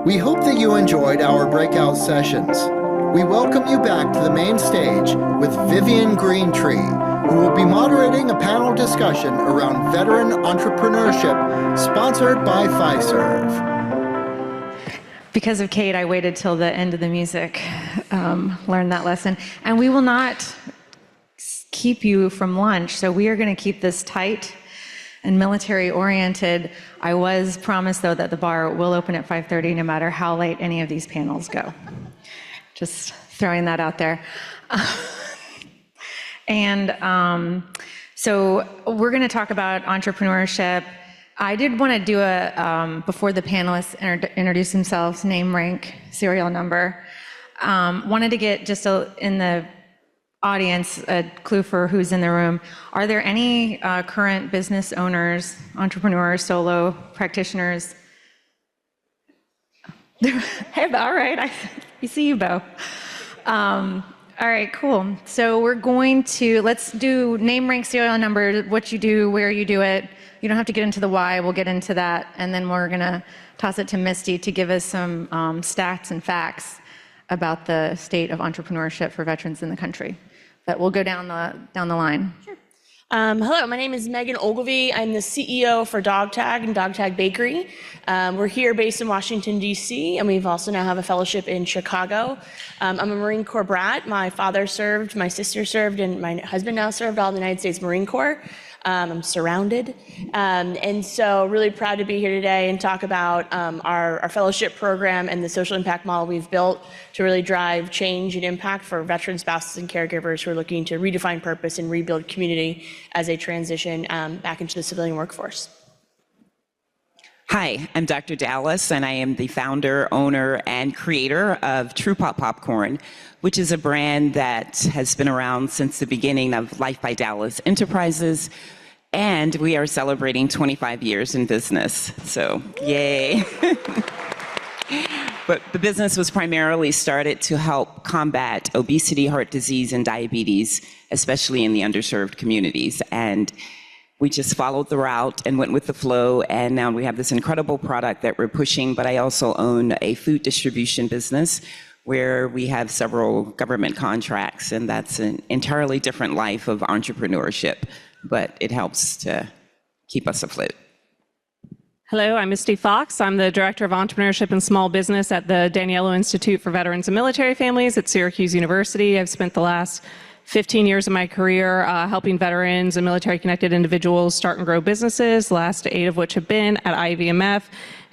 We hope that you enjoyed our breakout sessions. We welcome you back to the main stage with Vivian Greentree, who will be moderating a panel discussion around veteran entrepreneurship sponsored by Fiserv. Because of Kate, I waited till the end of the music, learned that lesson. And we will not keep you from lunch, so we are going to keep this tight and military-oriented. I was promised, though, that the bar will open at 5:30 no matter how late any of these panels go. Just throwing that out there. So we're going to talk about entrepreneurship. I did want to do before the panelists introduce themselves, name, rank, serial number. Wanted to get just in the audience a clue for who's in the room. Are there any current business owners, entrepreneurs, solo practitioners? All right, you see you, Bo. All right, cool. So let's do name, rank, serial number, what you do, where you do it. You don't have to get into the why, we'll get into that. And then we're gonna toss it to Misty to give us some stats and facts about the state of entrepreneurship for veterans in the country. But we'll go down the line. Sure. Hello, my name is Megan Ogilvie. I'm the CEO for Dog Tag and Dog Tag Bakery. We're here based in Washington, D.C., and we've also now have a fellowship in Chicago. I'm a Marine Corps brat. My father served, my sister served, and my husband now served all the United States Marine Corps. I'm surrounded. And so really proud to be here today and talk about our fellowship program and the social impact model we've built to really drive change and impact for veterans, spouses, and caregivers who are looking to redefine purpose and rebuild community as they transition back into the civilian workforce. Hi, I'm Dr. Dallas, and I am the founder, owner, and creator of True Pop Popcorn, which is a brand that has been around since the beginning of Life by Dallas Enterprises, and we are celebrating 25 years in business, so yay. But the business was primarily started to help combat obesity, heart disease, and diabetes, especially in the underserved communities. And we just followed the route and went with the flow, and now we have this incredible product that we're pushing. But I also own a food distribution business where we have several government contracts, and that's an entirely different life of entrepreneurship, but it helps to keep us afloat. Hello, I'm Misty Fox. I'm the Director of Entrepreneurship and Small Business at the Daniello Institute for Veterans and Military Families at Syracuse University. I've spent the last 15 years of my career helping veterans and military-connected individuals start and grow businesses, the last 8 of which have been at IVMF.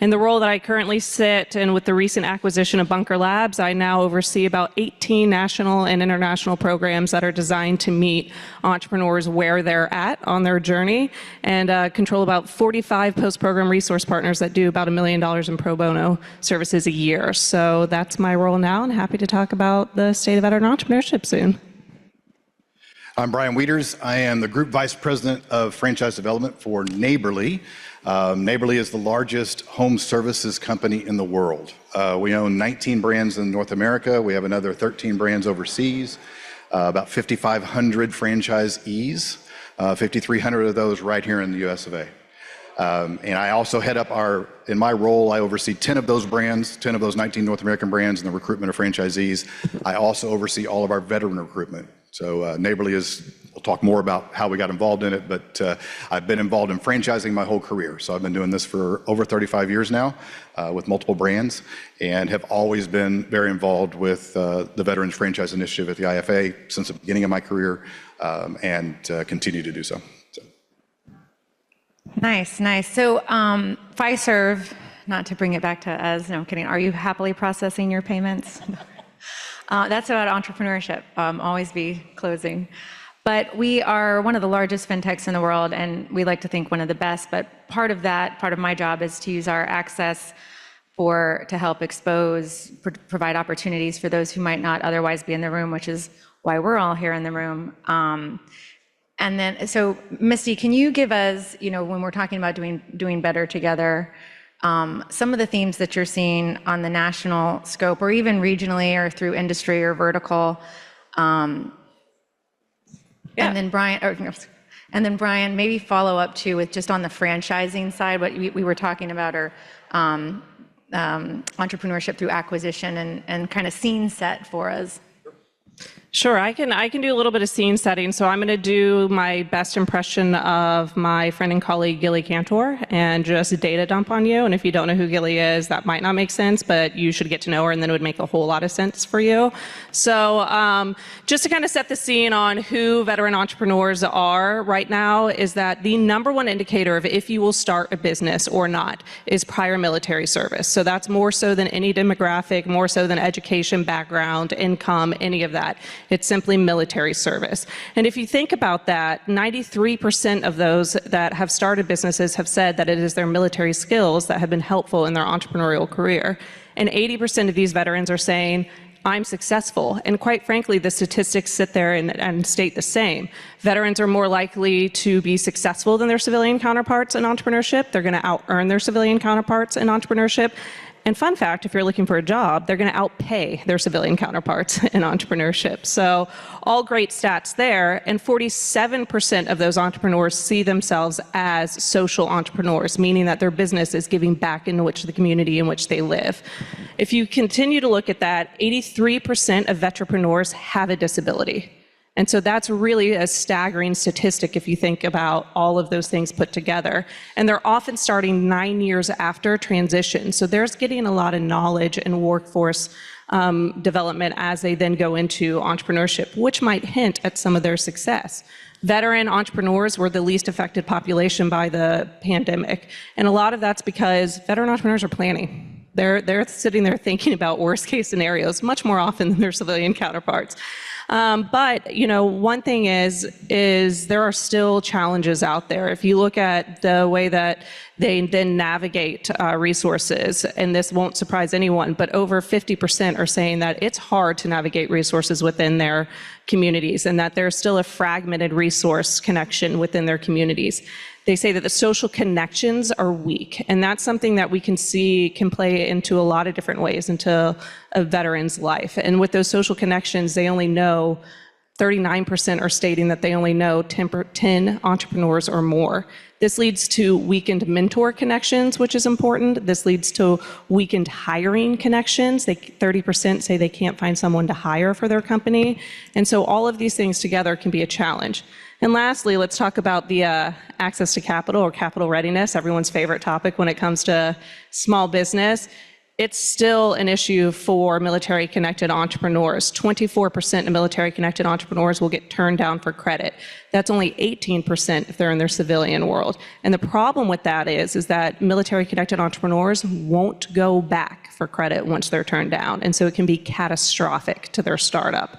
In the role that I currently sit, and with the recent acquisition of Bunker Labs, I now oversee about 18 national and international programs that are designed to meet entrepreneurs where they're at on their journey, and control about 45 post-program resource partners that do about $1 million in pro bono services a year. So that's my role now, and happy to talk about the state of veteran entrepreneurship soon. I'm Brian Wieters. I am the Group Vice President of Franchise Development for Neighborly. Neighborly is the largest home services company in the world. We own 19 brands in North America. We have another 13 brands overseas, about 5,500 franchisees, 5,300 of those right here in the US of A. And I also head up in my role, I oversee 10 of those brands, 10 of those 19 North American brands and the recruitment of franchisees. I also oversee all of our veteran recruitment. So Neighborly we'll talk more about how we got involved in it, but I've been involved in franchising my whole career. So I've been doing this for over 35 years now with multiple brands, and have always been very involved with the Veterans Franchise Initiative at the IFA since the beginning of my career, and continue to do so. Nice, nice. So Fiserv, not to bring it back to us, no, I'm kidding. Are you happily processing your payments? That's about entrepreneurship, always be closing. But we are one of the largest fintechs in the world, and we like to think one of the best. But part of my job is to use our access to help provide opportunities for those who might not otherwise be in the room, which is why we're all here in the room. And then, so Misty, can you give us, when we're talking about doing better together, some of the themes that you're seeing on the national scope, or even regionally, or through industry or vertical? And then Brian, maybe follow up too with just on the franchising side, what we were talking about, or entrepreneurship through acquisition and kind of scene set for us? Sure, I can do a little bit of scene setting. So I'm going to do my best impression of my friend and colleague Gilly Cantor and just data dump on you. And if you don't know who Gilly is, that might not make sense, but you should get to know her, and then it would make a whole lot of sense for you. So just to kind of set the scene on who veteran entrepreneurs are right now, is that the number one indicator of if you will start a business or not is prior military service. So that's more so than any demographic, more so than education, background, income, any of that. It's simply military service. And if you think about that, 93% of those that have started businesses have said that it is their military skills that have been helpful in their entrepreneurial career. And 80% of these veterans are saying, I'm successful. And quite frankly, the statistics sit there and state the same. Veterans are more likely to be successful than their civilian counterparts in entrepreneurship. They're going to out-earn their civilian counterparts in entrepreneurship. And fun fact, if you're looking for a job, they're going to outpay their civilian counterparts in entrepreneurship. So all great stats there. And 47% of those entrepreneurs see themselves as social entrepreneurs, meaning that their business is giving back into the community in which they live. If you continue to look at that, 83% of veterpreneurs have a disability. And so that's really a staggering statistic if you think about all of those things put together. And they're often starting 9 years after transition. So there's getting a lot of knowledge and workforce development as they then go into entrepreneurship, which might hint at some of their success. Veteran entrepreneurs were the least affected population by the pandemic. And a lot of that's because veteran entrepreneurs are planning. They're sitting there thinking about worst case scenarios much more often than their civilian counterparts. But one thing is there are still challenges out there. If you look at the way that they then navigate resources, and this won't surprise anyone, but over 50% are saying that it's hard to navigate resources within their communities, and that there's still a fragmented resource connection within their communities. They say that the social connections are weak, and that's something that we can see can play into a lot of different ways into a veteran's life. And with those social connections, they only know 39% are stating that they only know 10 entrepreneurs or more. This leads to weakened mentor connections, which is important. This leads to weakened hiring connections. 30% say they can't find someone to hire for their company. And so all of these things together can be a challenge. And lastly, let's talk about the access to capital or capital readiness, everyone's favorite topic when it comes to small business. It's still an issue for military-connected entrepreneurs. 24% of military-connected entrepreneurs will get turned down for credit. That's only 18% if they're in their civilian world. And the problem with that is that military-connected entrepreneurs won't go back for credit once they're turned down. And so it can be catastrophic to their startup.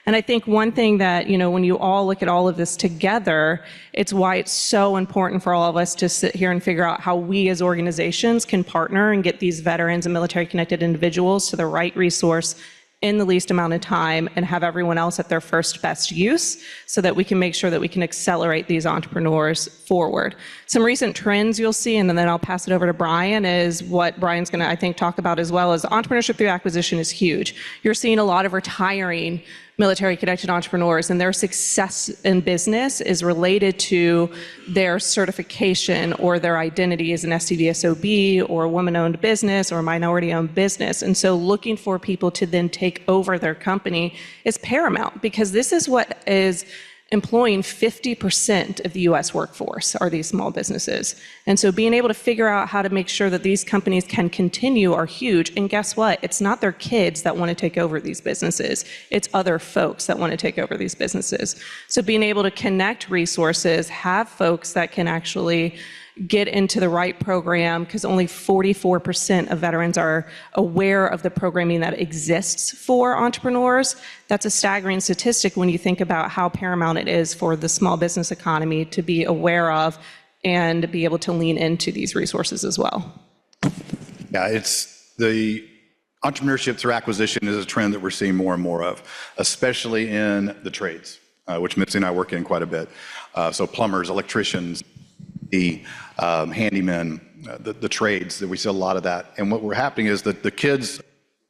And I think one thing that, when you all look at all of this together, it's why it's so important for all of us to sit here and figure out how we as organizations can partner and get these veterans and military-connected individuals to the right resource in the least amount of time and have everyone else at their first best use so that we can make sure that we can accelerate these entrepreneurs forward. Some recent trends you'll see, and then I'll pass it over to Brian, is what Brian's going to, I think, talk about as well, is entrepreneurship through acquisition is huge. You're seeing a lot of retiring military-connected entrepreneurs, and their success in business is related to their certification or their identity as an SCDSOB or a woman-owned business or a minority-owned business. And so looking for people to then take over their company is paramount, because this is what is employing 50% of the US workforce are these small businesses. And so being able to figure out how to make sure that these companies can continue are huge. And guess what? It's not their kids that want to take over these businesses. It's other folks that want to take over these businesses. So being able to connect resources, have folks that can actually get into the right program, because only 44% of veterans are aware of the programming that exists for entrepreneurs. That's a staggering statistic when you think about how paramount it is for the small business economy to be aware of and be able to lean into these resources as well. Yeah, it's the entrepreneurship through acquisition is a trend that we're seeing more and more of, especially in the trades, which Mitzi and I work in quite a bit. So plumbers, electricians, the handymen, the trades, that we see a lot of that. And what we're happening is that the kids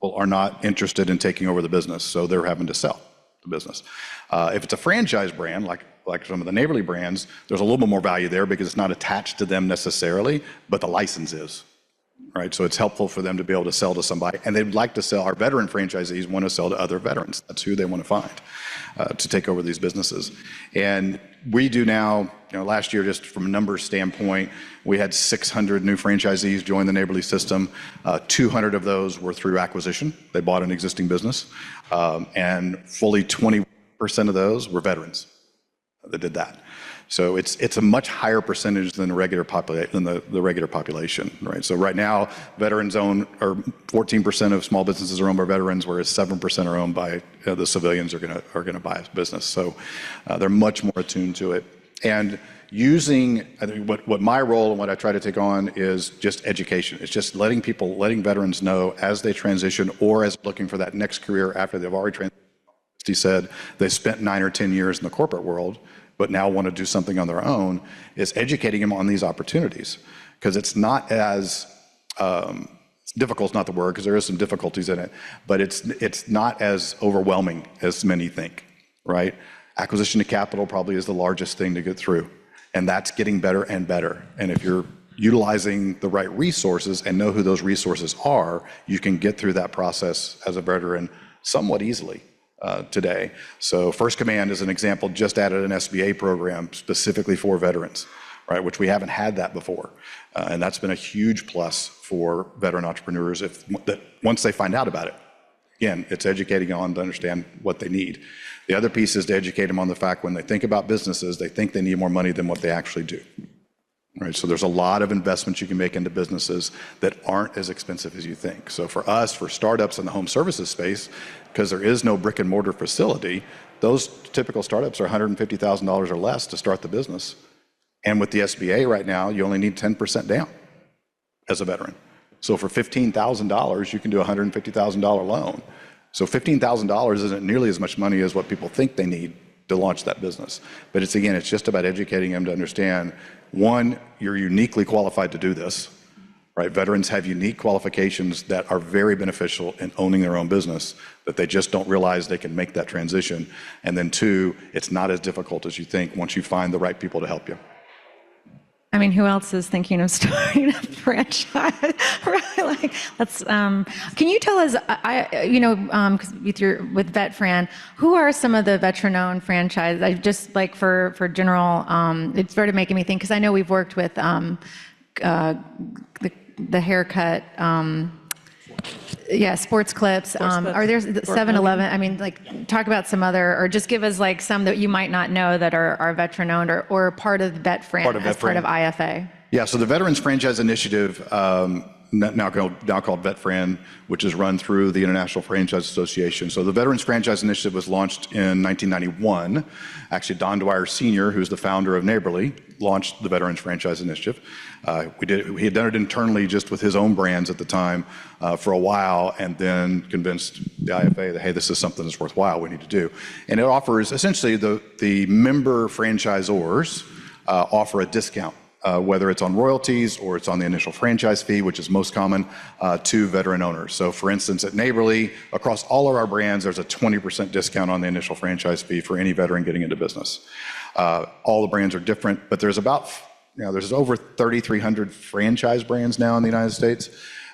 are not interested in taking over the business, so they're having to sell the business. If it's a franchise brand, like some of the Neighborly brands, there's a little bit more value there because it's not attached to them necessarily, but the license is. right? So it's helpful for them to be able to sell to somebody, and they'd like to sell. Our veteran franchisees want to sell to other veterans. That's who they want to find to take over these businesses. And we do now, last year, just from a numbers standpoint, we had 600 new franchisees join the Neighborly system. 200 of those were through acquisition. They bought an existing business, and fully 20% of those were veterans that did that. So it's a much higher percentage than the regular population, right? So right now, veterans own, or 14% of small businesses are owned by veterans, whereas 7% are owned by the civilians are gonna buy a business. So they're much more attuned to it. And using, I think what my role and what I try to take on is just education. It's just letting veterans know as they transition or as looking for that next career after they've already transitioned. He said they spent 9 or 10 years in the corporate world, but now want to do something on their own, is educating them on these opportunities. Because it's not as, difficult is not the word, because there is some difficulties in it, but it's not as overwhelming as many think, right? Acquisition of capital probably is the largest thing to get through, and that's getting better and better. And if you're utilizing the right resources and know who those resources are, you can get through that process as a veteran somewhat easily. Today. So First Command, as an example, just added an SBA program specifically for veterans, right, which we haven't had that before. And that's been a huge plus for veteran entrepreneurs once they find out about it. Again, it's educating on to understand what they need. The other piece is to educate them on the fact when they think about businesses, they think they need more money than what they actually do. Right, so there's a lot of investments you can make into businesses that aren't as expensive as you think. So for us, for startups in the home services space, because there is no brick and mortar facility, those typical startups are $150,000 or less to start the business. And with the SBA right now, you only need 10% down as a veteran. So for $15,000, you can do a $150,000 loan. So $15,000 isn't nearly as much money as what people think they need to launch that business. But it's just about educating them to understand, one, you're uniquely qualified to do this, right? Veterans have unique qualifications that are very beneficial in owning their own business, that they just don't realize they can make that transition. And then two, it's not as difficult as you think once you find the right people to help you. I mean, who else is thinking of starting a franchise? Right? Like, let's. Can you tell us, with VetFran, who are some of the veteran-owned franchises? I just like for general. It started making me think because I know we've worked with the haircut. Yeah, Sports Clips. Are there 7-Eleven? I mean, like, talk about some other, or just give us like some that you might not know that are veteran-owned or part of VetFran as part of IFA. Yeah, so the Veterans Franchise Initiative, now called VetFran, which is run through the International Franchise Association. So the Veterans Franchise Initiative was launched in 1991. Actually, Don Dwyer Sr., who's the founder of Neighborly, launched the Veterans Franchise Initiative. He had done it internally just with his own brands at the time for a while, and then convinced the IFA that, hey, this is something that's worthwhile, we need to do. And it offers, essentially, the member franchisors offer a discount, whether it's on royalties or it's on the initial franchise fee, which is most common, to veteran owners. So for instance, at Neighborly, across all of our brands, there's a 20% discount on the initial franchise fee for any veteran getting into business. All the brands are different, but there's there's over 3,300 franchise brands now in the United States.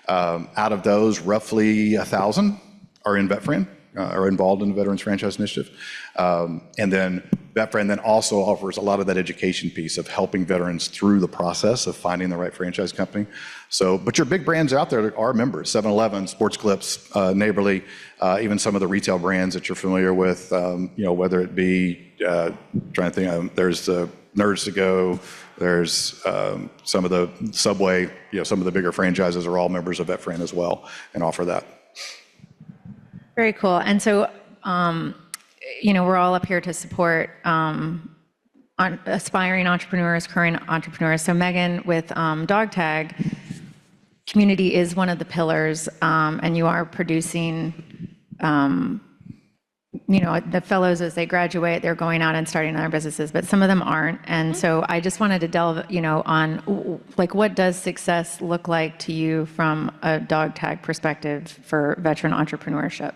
Out of those, roughly 1,000 are in VetFran, are involved in the Veterans Franchise Initiative. And then VetFran then also offers a lot of that education piece of helping veterans through the process of finding the right franchise company. So, but your big brands out there are members: 7-Eleven, Sports Clips, Neighborly, even some of the retail brands that you're familiar with. Whether it be trying to think, there's the Nerds to Go, there's some of the Subway. Some of the bigger franchises are all members of VetFran as well and offer that. Very cool. And so, we're all up here to support aspiring entrepreneurs, current entrepreneurs. So Megan, with Dog Tag, community is one of the pillars, and you are producing, the fellows as they graduate, they're going out and starting their businesses, but some of them aren't. And so I just wanted to delve, on like, what does success look like to you from a Dog Tag perspective for veteran entrepreneurship?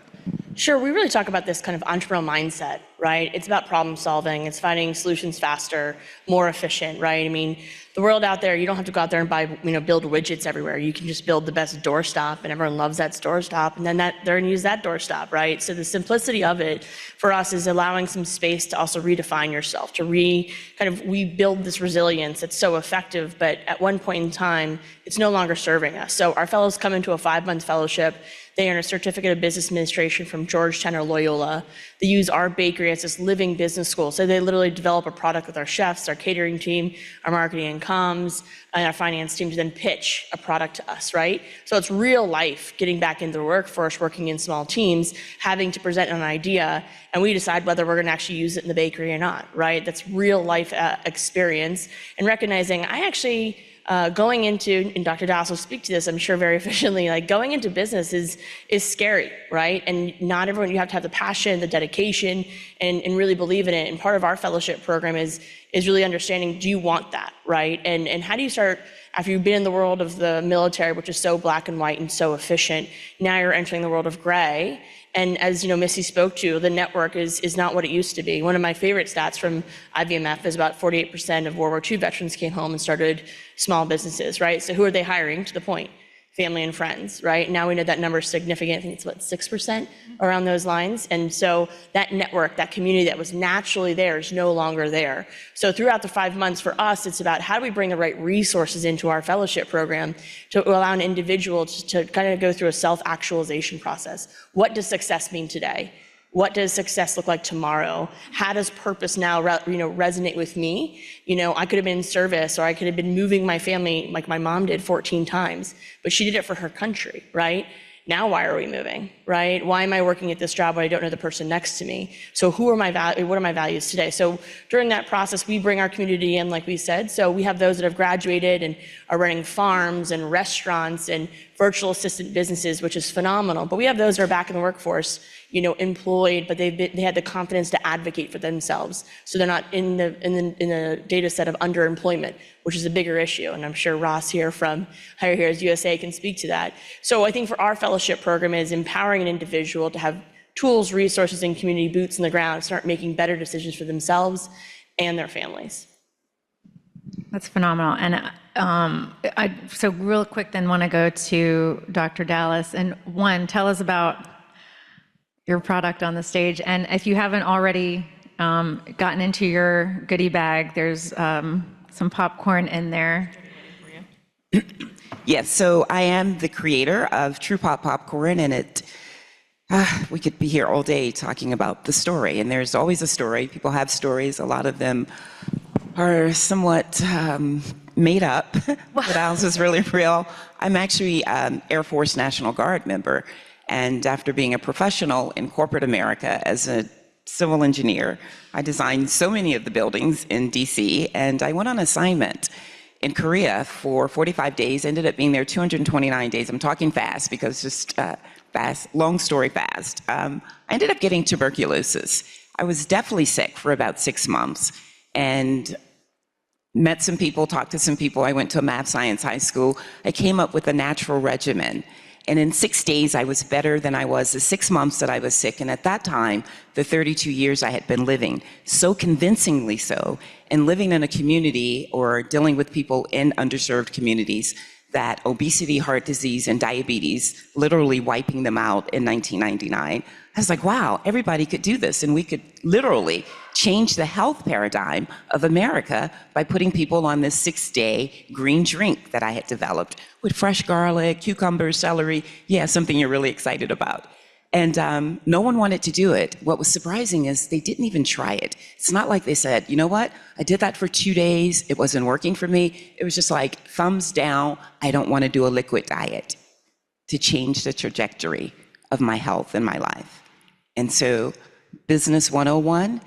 Sure, we really talk about this kind of entrepreneurial mindset, right? It's about problem solving. It's finding solutions faster, more efficient, right? I mean, the world out there, you don't have to go out there and buy, build widgets everywhere. You can just build the best doorstop, and everyone loves that doorstop, and then they're gonna use that doorstop, right? So the simplicity of it for us is allowing some space to also redefine yourself, to we build this resilience that's so effective, but at one point in time, it's no longer serving us. So our fellows come into a 5-month fellowship. They earn a certificate of business administration from Georgetown or Loyola. They use our bakery as this living business school. So they literally develop a product with our chefs, our catering team, our marketing and comms, and our finance team to then pitch a product to us, right? So it's real life getting back into the workforce, working in small teams, having to present an idea, and we decide whether we're gonna actually use it in the bakery or not, right? That's real life experience, and recognizing going into, and Dr. Dallas will speak to this, I'm sure very efficiently, like going into business is scary, right? And not everyone, you have to have the passion, the dedication, and really believe in it. And part of our fellowship program is really understanding, do you want that, right? And how do you start, after you've been in the world of the military, which is so black and white and so efficient, now you're entering the world of gray. And as Missy spoke to, the network is not what it used to be. One of my favorite stats from IVMF is about 48% of World War II veterans came home and started small businesses, right? So who are they hiring? To the point, family and friends, right? Now we know that number is significant. I think it's 6% around those lines. And so that network, that community that was naturally there is no longer there. So throughout the 5 months for us, it's about how do we bring the right resources into our fellowship program to allow an individual to kind of go through a self-actualization process. What does success mean today? What does success look like tomorrow? How does purpose now resonate with me? I could have been in service, or I could have been moving my family like my mom did 14 times, but she did it for her country, right? Now why are we moving, right? Why am I working at this job when I don't know the person next to me? So what are my values today? So during that process, we bring our community in, like we said. So we have those that have graduated and are running farms and restaurants and virtual assistant businesses, which is phenomenal. But we have those that are back in the workforce, employed, but they had the confidence to advocate for themselves. So they're not in the data set of underemployment, which is a bigger issue. And I'm sure Ross here from Hire Heroes USA can speak to that. So I think for our fellowship program is empowering an individual to have tools, resources, and community boots on the ground, start making better decisions for themselves and their families. That's phenomenal. And so real quick then want to go to Dr. Dallas. And one, tell us about your product on the stage. And if you haven't already gotten into your goodie bag, there's some popcorn in there. Yes, so I am the creator of True Pop Popcorn, and we could be here all day talking about the story. And there's always a story. People have stories. A lot of them are somewhat made up, but ours is really real. I'm actually Air Force National Guard member. And after being a professional in corporate America as a civil engineer, I designed so many of the buildings in DC, and I went on assignment in Korea for 45 days, ended up being there 229 days. I'm talking fast because just fast, long story fast. I ended up getting tuberculosis. I was deathly sick for about 6 months and met some people, talked to some people. I went to a math science high school. I came up with a natural regimen. And in 6 days, I was better than I was the 6 months that I was sick. And at that time, the 32 years I had been living, so convincingly so, and living in a community or dealing with people in underserved communities, that obesity, heart disease, and diabetes, literally wiping them out in 1999. I was like, wow, everybody could do this. And we could literally change the health paradigm of America by putting people on this 6-day green drink that I had developed with fresh garlic, cucumbers, celery. Yeah, something you're really excited about. And no one wanted to do it. What was surprising is they didn't even try it. It's not like they said, you know what? I did that for 2 days. It wasn't working for me. It was just like, thumbs down. I don't want to do a liquid diet to change the trajectory of my health and my life. And so Business 101,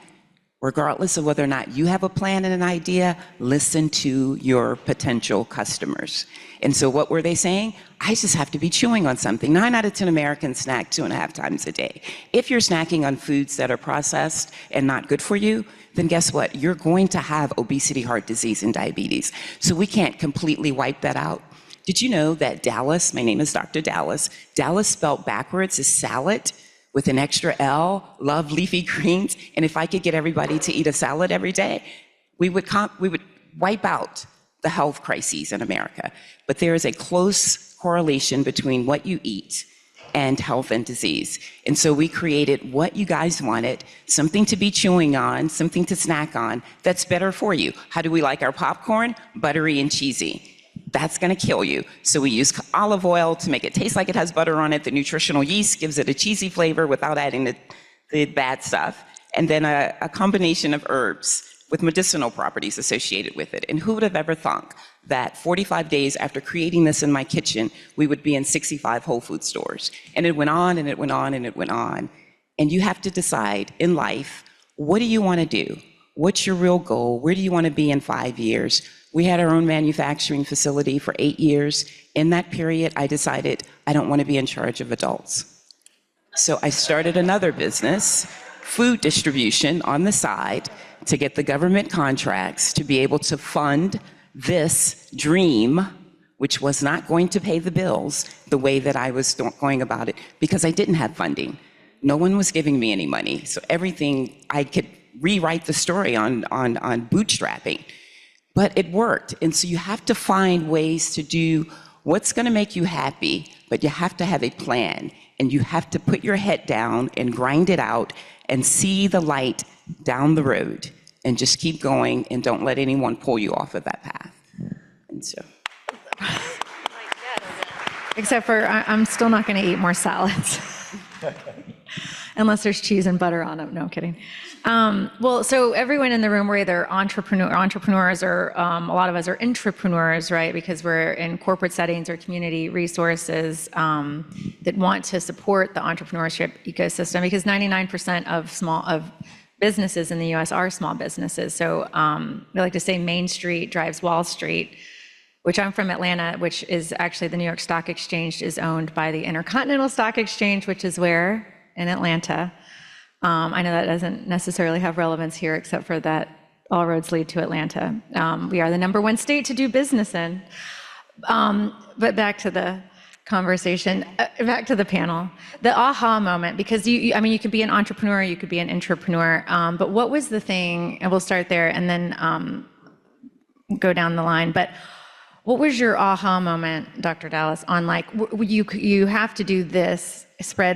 regardless of whether or not you have a plan and an idea, listen to your potential customers. And so what were they saying? I just have to be chewing on something. 9 out of 10 Americans snack 2.5 times a day. If you're snacking on foods that are processed and not good for you, then guess what? You're going to have obesity, heart disease, and diabetes. So we can't completely wipe that out. Did you know that Dallas, my name is Dr. Dallas, Dallas spelled backwards is salad, with an extra L, love leafy greens, and if I could get everybody to eat a salad every day, we would wipe out the health crises in America. But there is a close correlation between what you eat and health and disease. And so we created what you guys wanted, something to be chewing on, something to snack on, that's better for you. How do we like our popcorn? Buttery and cheesy. That's gonna kill you. So we use olive oil to make it taste like it has butter on it. The nutritional yeast gives it a cheesy flavor without adding the bad stuff. And then a combination of herbs with medicinal properties associated with it. And who would have ever thought that 45 days after creating this in my kitchen, we would be in 65 Whole Food stores? And it went on and it went on and it went on. And you have to decide in life, what do you want to do? What's your real goal? Where do you want to be in 5 years? We had our own manufacturing facility for 8 years. In that period, I decided I don't want to be in charge of adults. So I started another business, food distribution on the side, to get the government contracts to be able to fund this dream, which was not going to pay the bills the way that I was going about it, because I didn't have funding. No one was giving me any money. So everything, I could rewrite the story on bootstrapping. But it worked. And so you have to find ways to do what's gonna make you happy, but you have to have a plan. And you have to put your head down and grind it out and see the light down the road, and just keep going and don't let anyone pull you off of that path. And so. Except for I'm still not going to eat more salads. Unless there's cheese and butter on them. No, I'm kidding. Well, so everyone in the room, we're either entrepreneurs or a lot of us are intrapreneurs, right? Because we're in corporate settings or community resources that want to support the entrepreneurship ecosystem, because 99% of businesses in the US are small businesses. So we like to say Main Street drives Wall Street, which I'm from Atlanta, which is actually the New York Stock Exchange is owned by the Intercontinental Stock Exchange, which is where? In Atlanta. I know that doesn't necessarily have relevance here, except for that all roads lead to Atlanta. We are the #1 state to do business in. But back to the conversation, back to the panel, the aha moment, because I mean, you could be an entrepreneur, you could be an intrapreneur, but what was the thing, and we'll start there and then go down the line, but what was your aha moment, Dr. Dallas, on like, you have to do this,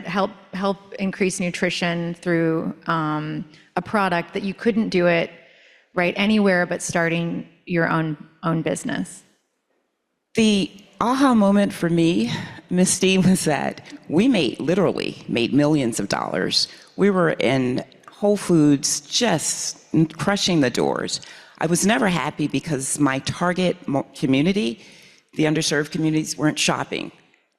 help increase nutrition through a product that you couldn't do it right anywhere but starting your own business? The aha moment for me, Misty, was that we literally made millions of dollars. We were in Whole Foods just crushing the doors. I was never happy because my target community, the underserved communities, weren't shopping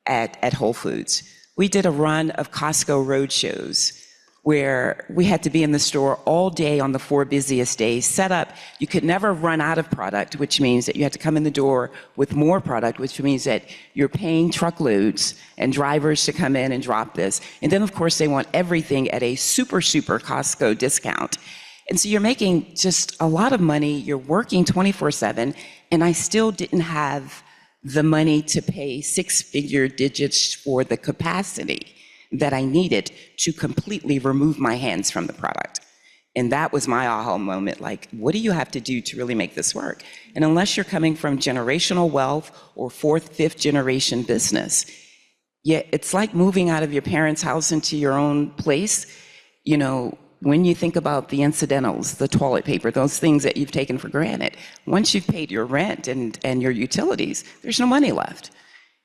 at Whole Foods. We did a run of Costco road shows where we had to be in the store all day on the 4 busiest days, set up. You could never run out of product, which means that you had to come in the door with more product, which means that you're paying truckloads and drivers to come in and drop this. And then, of course, they want everything at a super Costco discount. And so you're making just a lot of money, you're working 24/7, and I still didn't have the money to pay 6-figure digits for the capacity that I needed to completely remove my hands from the product. And that was my aha moment, like, what do you have to do to really make this work? And unless you're coming from generational wealth or 4th, 5th generation business, yeah, it's like moving out of your parents' house into your own place. You know, when you think about the incidentals, the toilet paper, those things that you've taken for granted, once you've paid your rent and your utilities, there's no money left.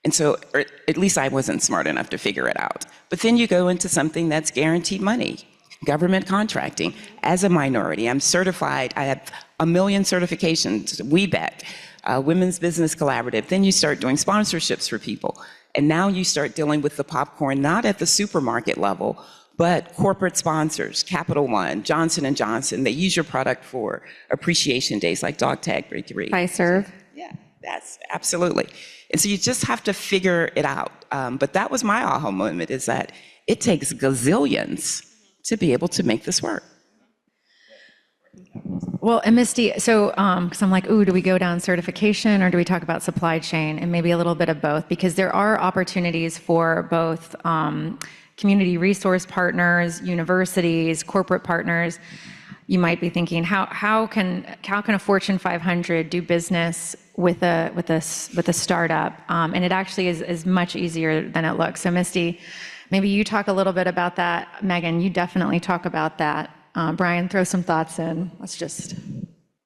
And so, or at least I wasn't smart enough to figure it out. But then you go into something that's guaranteed money, government contracting. As a minority, I'm certified, I have 1 million certifications, WeBet, Women's Business Collaborative. Then you start doing sponsorships for people. And now you start dealing with the popcorn, not at the supermarket level, but corporate sponsors, Capital One, Johnson & Johnson, they use your product for appreciation days like Dog Tag Bakery. Fiserv. Yeah, that's absolutely. And so you just have to figure it out. But that was my aha moment, is that it takes gazillions to be able to make this work. Well, and Misty, so, because I'm like, ooh, do we go down certification or do we talk about supply chain? And maybe a little bit of both, because there are opportunities for both community resource partners, universities, corporate partners, you might be thinking, how can a Fortune 500 do business with a startup? And it actually is much easier than it looks. So Misty, maybe you talk a little bit about that. Megan, you definitely talk about that. Brian, throw some thoughts in. Let's just.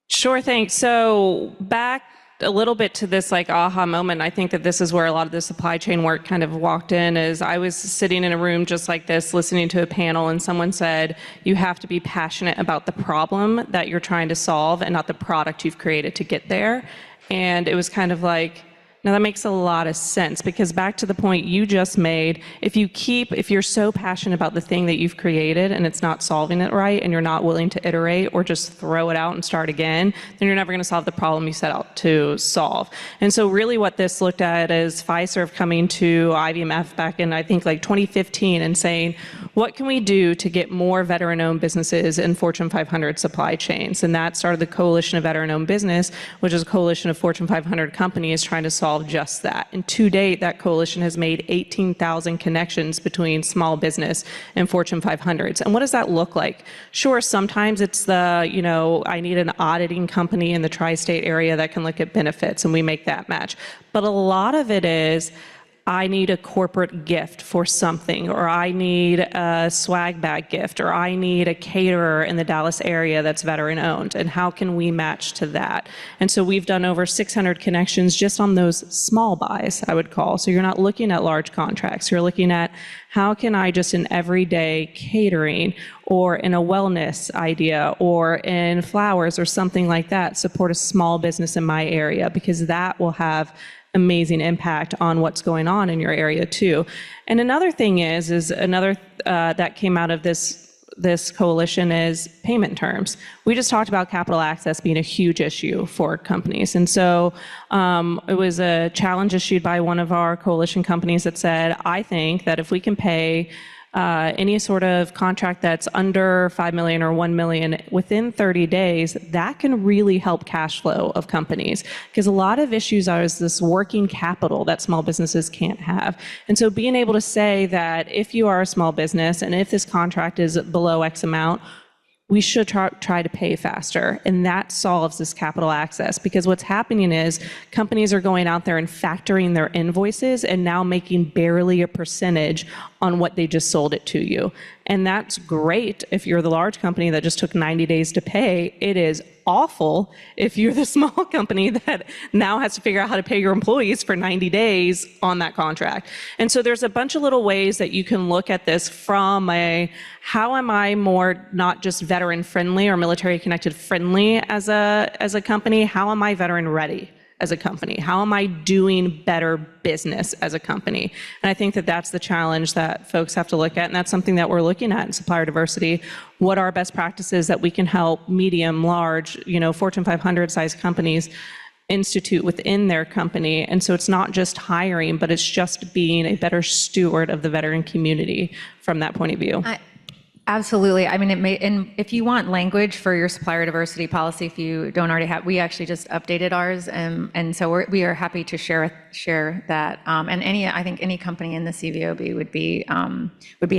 Sure thing. So back a little bit to this like aha moment, I think that this is where a lot of the supply chain work kind of walked in. Is I was sitting in a room just like this, listening to a panel, and someone said, you have to be passionate about the problem that you're trying to solve and not the product you've created to get there. And it was kind of like, now that makes a lot of sense, because back to the point you just made, if you're so passionate about the thing that you've created and it's not solving it right, and you're not willing to iterate or just throw it out and start again, then you're never going to solve the problem you set out to solve. And so really what this looked at is Fiserv coming to IBMF back in, I think, like 2015 and saying, what can we do to get more veteran-owned businesses in Fortune 500 supply chains? And that started the Coalition of Veteran-Owned Business, which is a coalition of Fortune 500 companies trying to solve just that. And to date, that coalition has made 18,000 connections between small business and Fortune 500s. And what does that look like? Sure, sometimes it's I need an auditing company in the tri-state area that can look at benefits, and we make that match. But a lot of it is, I need a corporate gift for something, or I need a swag bag gift, or I need a caterer in the Dallas area that's veteran owned, and how can we match to that? And so we've done over 600 connections just on those small buys, I would call. So you're not looking at large contracts, you're looking at how can I just in everyday catering, or in a wellness idea, or in flowers or something like that, support a small business in my area, because that will have amazing impact on what's going on in your area too. And another thing is another that came out of this coalition is payment terms. We just talked about capital access being a huge issue for companies. And so it was a challenge issued by one of our coalition companies that said, I think that if we can pay any sort of contract that's under 5 million or 1 million within 30 days, that can really help cash flow of companies. Because a lot of issues are this working capital that small businesses can't have. And so being able to say that if you are a small business and if this contract is below X amount, we should try to pay faster. And that solves this capital access, because what's happening is companies are going out there and factoring their invoices and now making barely a percentage on what they just sold it to you. And that's great if you're the large company that just took 90 days to pay. It is awful if you're the small company that now has to figure out how to pay your employees for 90 days on that contract. And so there's a bunch of little ways that you can look at this from how am I more not just veteran friendly or military connected friendly as a company? How am I veteran ready as a company? How am I doing better business as a company? And I think that that's the challenge that folks have to look at, and that's something that we're looking at in supplier diversity. What are best practices that we can help medium, large, Fortune 500 size companies institute within their company? And so it's not just hiring, but it's just being a better steward of the veteran community from that point of view. Absolutely. I mean, and if you want language for your supplier diversity policy, if you don't already have, we actually just updated ours, and so we are happy to share that. And I think any company in the CVOB would be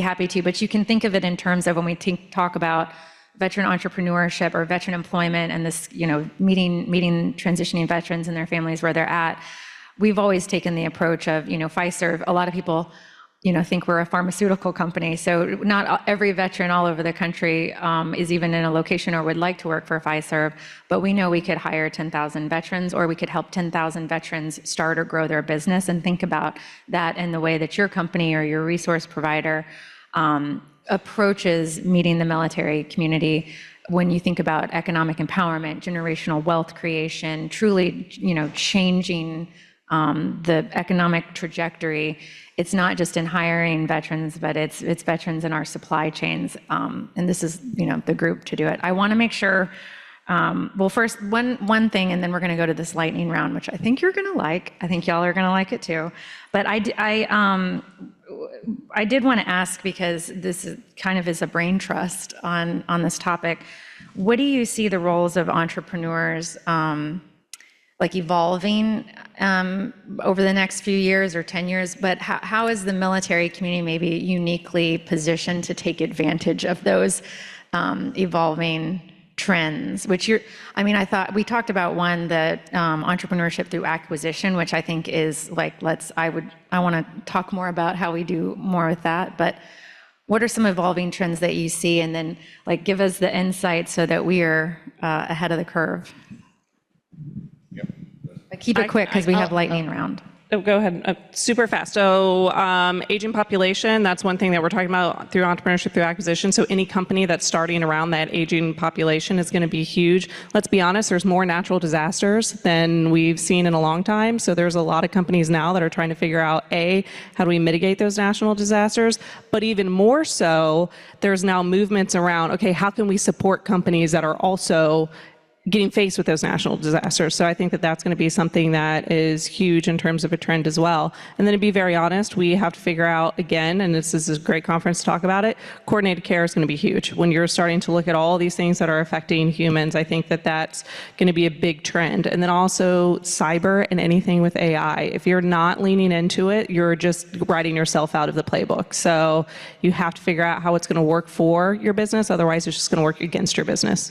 happy to. But you can think of it in terms of when we talk about veteran entrepreneurship or veteran employment, and this, meeting transitioning veterans and their families where they're at. We've always taken the approach of, Fiserv. A lot of people think we're a pharmaceutical company. So not every veteran all over the country is even in a location or would like to work for Fiserv, but we know we could hire 10,000 veterans, or we could help 10,000 veterans start or grow their business, and think about that in the way that your company or your resource provider approaches meeting the military community. When you think about economic empowerment, generational wealth creation, truly, changing the economic trajectory, it's not just in hiring veterans, but it's veterans in our supply chains. And this is, the group to do it. I want to make sure, well, first, one thing, and then we're going to go to this lightning round, which I think you're going to like. I think y'all are going to like it too. But I did want to ask, because this is kind of is a brain trust on this topic. What do you see the roles of entrepreneurs like evolving over the next few years or 10 years, but how is the military community maybe uniquely positioned to take advantage of those evolving trends, which I thought we talked about one, the entrepreneurship through acquisition, which I think is like, I want to talk more about how we do more with that, but what are some evolving trends that you see? And then like, give us the insight so that we are ahead of the curve. Yep. But keep it quick because we have lightning round. Oh, go ahead. Super fast. So aging population, that's one thing that we're talking about through entrepreneurship through acquisition. So any company that's starting around that aging population is going to be huge. Let's be honest, there's more natural disasters than we've seen in a long time. So there's a lot of companies now that are trying to figure out, A, how do we mitigate those natural disasters? But even more so, there's now movements around, okay, how can we support companies that are also getting faced with those national disasters. So I think that that's going to be something that is huge in terms of a trend as well. And then to be very honest, we have to figure out again, and this is a great conference to talk about it, coordinated care is going to be huge. When you're starting to look at all these things that are affecting humans, I think that that's going to be a big trend. And then also cyber and anything with AI. If you're not leaning into it, you're just writing yourself out of the playbook. So you have to figure out how it's going to work for your business. Otherwise, it's just going to work against your business.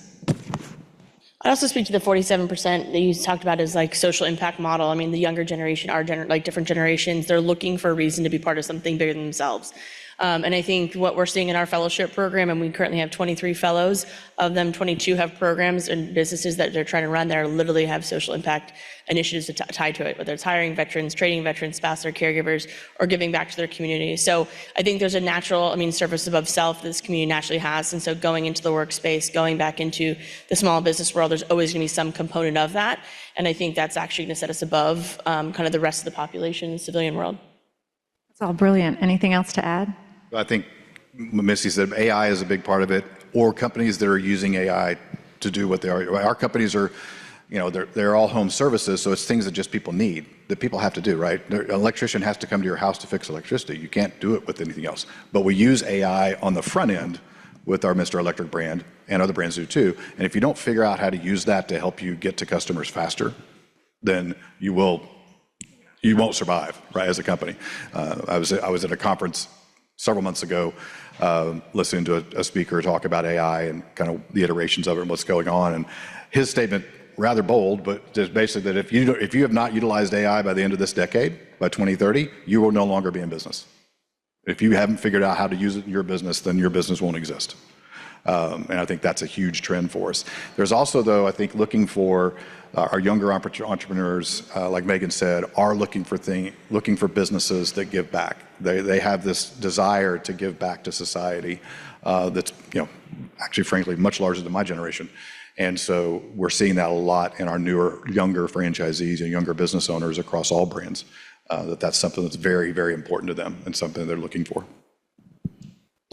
I also speak to the 47% that you talked about as like social impact model. I mean, the younger generation, like different generations, they're looking for a reason to be part of something bigger than themselves. And I think what we're seeing in our fellowship program, and we currently have 23 fellows, of them 22 have programs and businesses that they're trying to run that are literally have social impact initiatives tied to it, whether it's hiring veterans, training veterans, spouse or caregivers, or giving back to their community. So I think there's a natural, service above self that this community naturally has. And so going into the workspace, going back into the small business world, there's always going to be some component of that. And I think that's actually going to set us above kind of the rest of the population, the civilian world. That's all brilliant. Anything else to add? I think Missy said AI is a big part of it, or companies that are using AI to do what they are. Our companies are, they're all home services, so it's things that just people need, that people have to do, right? An electrician has to come to your house to fix electricity. You can't do it with anything else. But we use AI on the front end with our Mr. Electric brand, and other brands do too. And if you don't figure out how to use that to help you get to customers faster, then you won't survive, right, as a company. I was at a conference several months ago, listening to a speaker talk about AI and kind of the iterations of it and what's going on. And his statement, rather bold, but just basically that if you have not utilized AI by the end of this decade, by 2030, you will no longer be in business. If you haven't figured out how to use it in your business, then your business won't exist. And I think that's a huge trend for us. There's also, though, I think looking for our younger entrepreneurs, like Megan said, are looking for businesses that give back. They have this desire to give back to society that's actually, frankly, much larger than my generation. And so we're seeing that a lot in our younger franchisees and younger business owners across all brands. That's something that's very, very important to them and something they're looking for.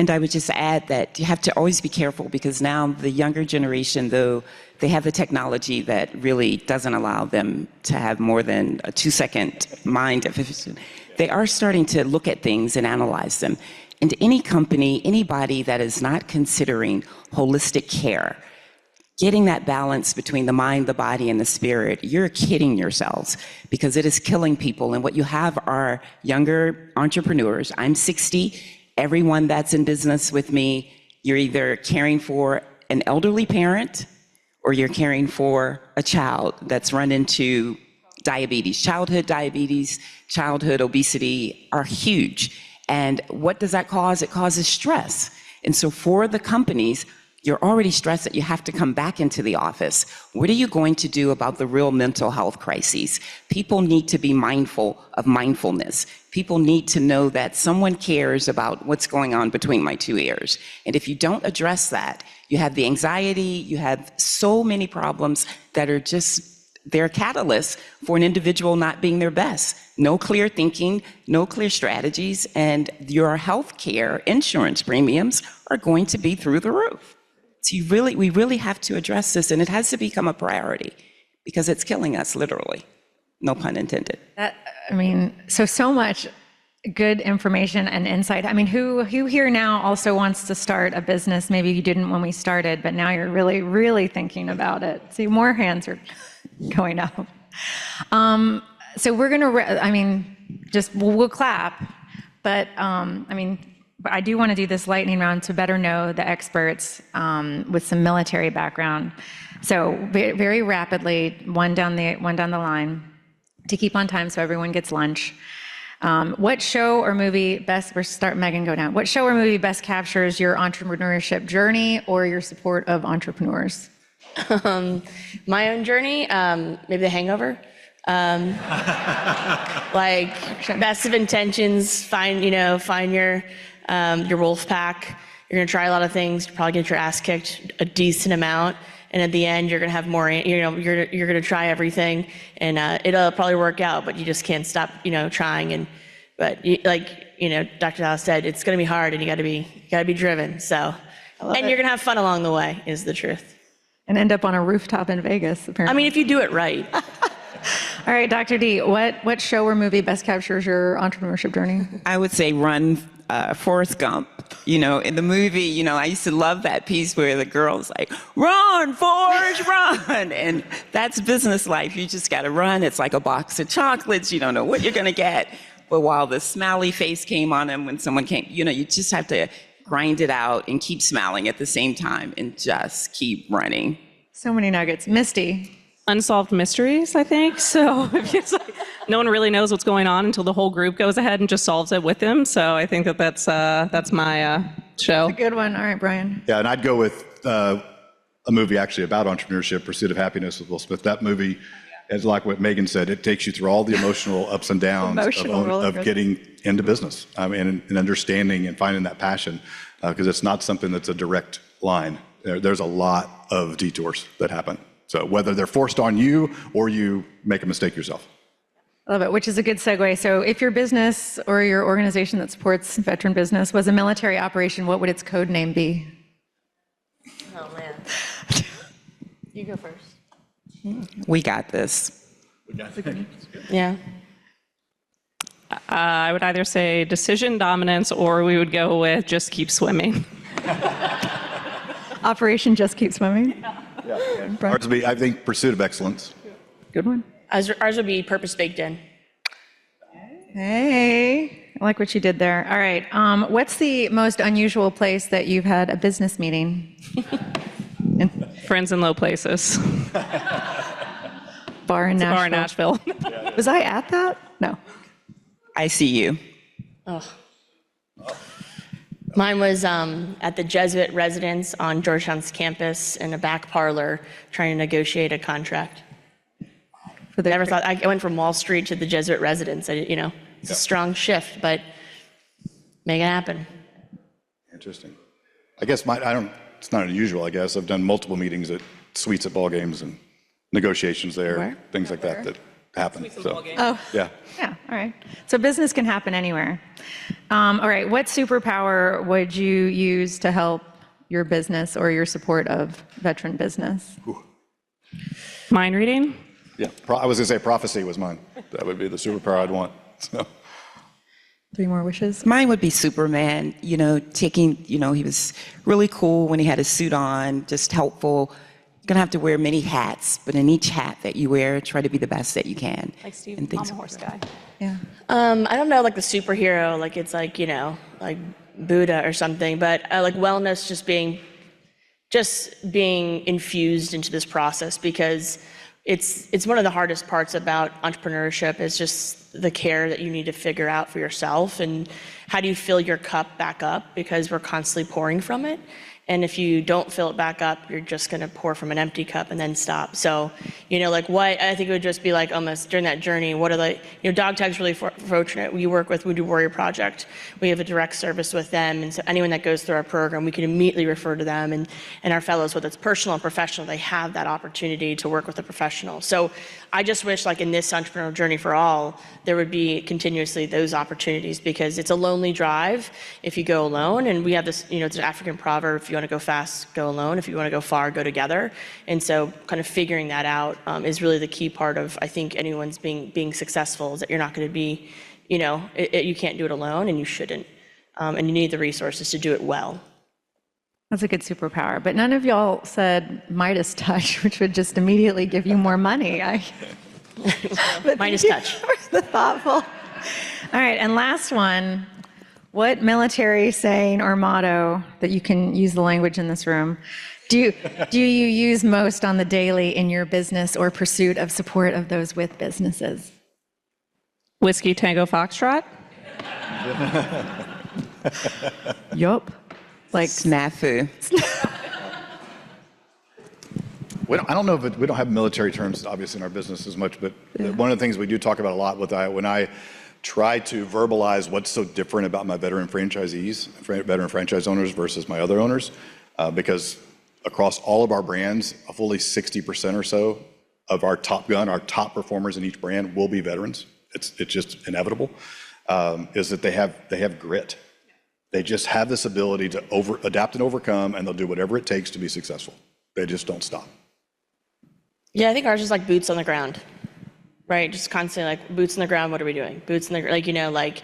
And I would just add that you have to always be careful, because now the younger generation, though they have the technology that really doesn't allow them to have more than a 2-second mind efficiency, they are starting to look at things and analyze them. And any company, anybody that is not considering holistic care, getting that balance between the mind, the body, and the spirit, you're kidding yourselves, because it is killing people. And what you have are younger entrepreneurs. I'm 60. Everyone that's in business with me, you're either caring for an elderly parent or you're caring for a child that's run into diabetes. Childhood obesity are huge. And what does that cause? It causes stress. And so for the companies, you're already stressed that you have to come back into the office. What are you going to do about the real mental health crises? People need to be mindful of mindfulness. People need to know that someone cares about what's going on between my two ears. And if you don't address that, you have the anxiety, you have so many problems that are they're catalysts for an individual not being their best. No clear thinking, no clear strategies, and your healthcare insurance premiums are going to be through the roof. So we really have to address this, and it has to become a priority, because it's killing us, literally. No pun intended. So much good information and insight. Who here now also wants to start a business? Maybe you didn't when we started, but now you're really, really thinking about it. See, more hands are going up. So we're going to, we'll clap, but but I do want to do this lightning round to better know the experts with some military background. So very rapidly, one down the line to keep on time so everyone gets lunch. What show or movie best, we'll start Megan, go down. What show or movie best captures your entrepreneurship journey or your support of entrepreneurs? My own journey, maybe The Hangover. Like best of intentions, find your wolf pack. You're gonna try a lot of things, probably get your ass kicked a decent amount, and at the end you're gonna have more. You're gonna try everything, and it'll probably work out. But you just can't stop, trying. But Dr. Dallas said, it's gonna be hard, and you gotta be driven. So, and you're gonna have fun along the way. Is the truth. And end up on a rooftop in Vegas, apparently. I mean, if you do it right. All right, Dr. D, what show or movie best captures your entrepreneurship journey? I would say Run, Forrest Gump. In the movie, I used to love that piece where the girl's like, run, Forrest, run. And that's business life. You just got to run. It's like a box of chocolates. You don't know what you're going to get. But while the smiley face came on him when someone came, you just have to grind it out and keep smiling at the same time and just keep running. So many nuggets. Misty. Unsolved mysteries, I think. So it's like, no one really knows what's going on until the whole group goes ahead and just solves it with them. So I think that's my show. That's a good one. All right, Brian. Yeah, and I'd go with a movie actually about entrepreneurship, Pursuit of Happiness with Will Smith. That movie, as like what Megan said, it takes you through all the emotional ups and downs of getting into business. And understanding and finding that passion, because it's not something that's a direct line. There's a lot of detours that happen. So whether they're forced on you or you make a mistake yourself. I love it, which is a good segue. So if your business or your organization that supports veteran business was a military operation, what would its code name be? Oh, man. You go first. We got this. Yeah. I would either say decision dominance, or we would go with just keep swimming. Operation Just Keep Swimming? Yeah. Ours would be, I think, Pursuit of Excellence. Good one. Ours would be Purpose Baked In. Hey, I like what you did there. All right. What's the most unusual place that you've had a business meeting? Friends in low places. Bar in Nashville. Bar in Nashville. Was I at that? No. I see you. Oh. Mine was at the Jesuit residence on Georgetown's campus in a back parlor trying to negotiate a contract. Never thought, I went from Wall Street to the Jesuit residence. It's a strong shift, but make it happen. Interesting. I guess it's not unusual, I guess. I've done multiple meetings at suites at ball games and negotiations there, things like that happen. So, oh, yeah. Yeah, all right. So business can happen anywhere. All right, what superpower would you use to help your business or your support of veteran business? Ooh. Mind reading? Yeah, I was going to say prophecy was mine. That would be the superpower I'd want. So. 3 more wishes? Mine would be Superman, he was really cool when he had his suit on, just helpful. You're gonna have to wear many hats, but in each hat that you wear, try to be the best that you can. Like Steve, and I'm a horse guy. Yeah. I don't know, like the superhero, like it's like, like Buddha or something, but like wellness just being infused into this process, because it's one of the hardest parts about entrepreneurship is just the care that you need to figure out for yourself, and how do you fill your cup back up, because we're constantly pouring from it. And if you don't fill it back up, you're just going to pour from an empty cup and then stop. So, like what, I think it would just be like almost during that journey, what are Dog Tag's really fortunate. We work with Wounded Warrior Project. We have a direct service with them. And so anyone that goes through our program, we can immediately refer to them. And our fellows, whether it's personal and professional, they have that opportunity to work with a professional. So I just wish, like in this entrepreneurial journey for all, there would be continuously those opportunities, because it's a lonely drive if you go alone. And we have this, it's an African proverb, if you want to go fast, go alone. If you want to go far, go together. And so kind of figuring that out is really the key part of, I think, anyone's being successful, is that you're not going to be, you can't do it alone, and you shouldn't. And you need the resources to do it well. That's a good superpower. But none of y'all said Midas touch, which would just immediately give you more money. Minus touch. The thoughtful. All right, and last one. What military saying or motto, that you can use the language in this room, do you use most on the daily in your business or pursuit of support of those with businesses? Whiskey Tango Foxtrot. Yup. Like Snafu. I don't know if we don't have military terms, obviously, in our business as much, but one of the things we do talk about a lot when I try to verbalize what's so different about my veteran franchisees, veteran franchise owners versus my other owners, because across all of our brands, fully 60% or so of our top performers in each brand will be veterans. It's just inevitable, is that they have grit. They just have this ability to adapt and overcome, and they'll do whatever it takes to be successful. They just don't stop. Yeah, I think ours is like boots on the ground, right? Just constantly like boots on the ground. What are we doing? Boots on the like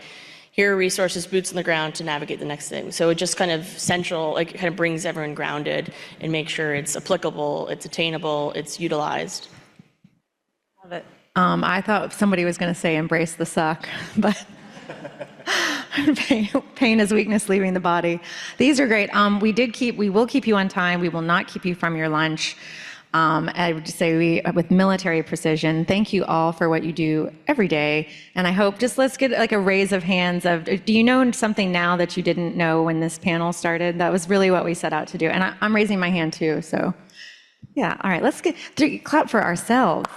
here are resources, boots on the ground to navigate the next thing. So it just kind of it kind of brings everyone grounded and make sure it's applicable, it's attainable, it's utilized. Love it. I thought somebody was going to say embrace the suck, but pain is weakness leaving the body. These are great. We will keep you on time. We will not keep you from your lunch. I would just say with military precision, thank you all for what you do every day. And I hope let's get like a raise of hands do you know something now that you didn't know when this panel started? That was really what we set out to do. And I'm raising my hand too. So yeah. All right. Let's clap for ourselves.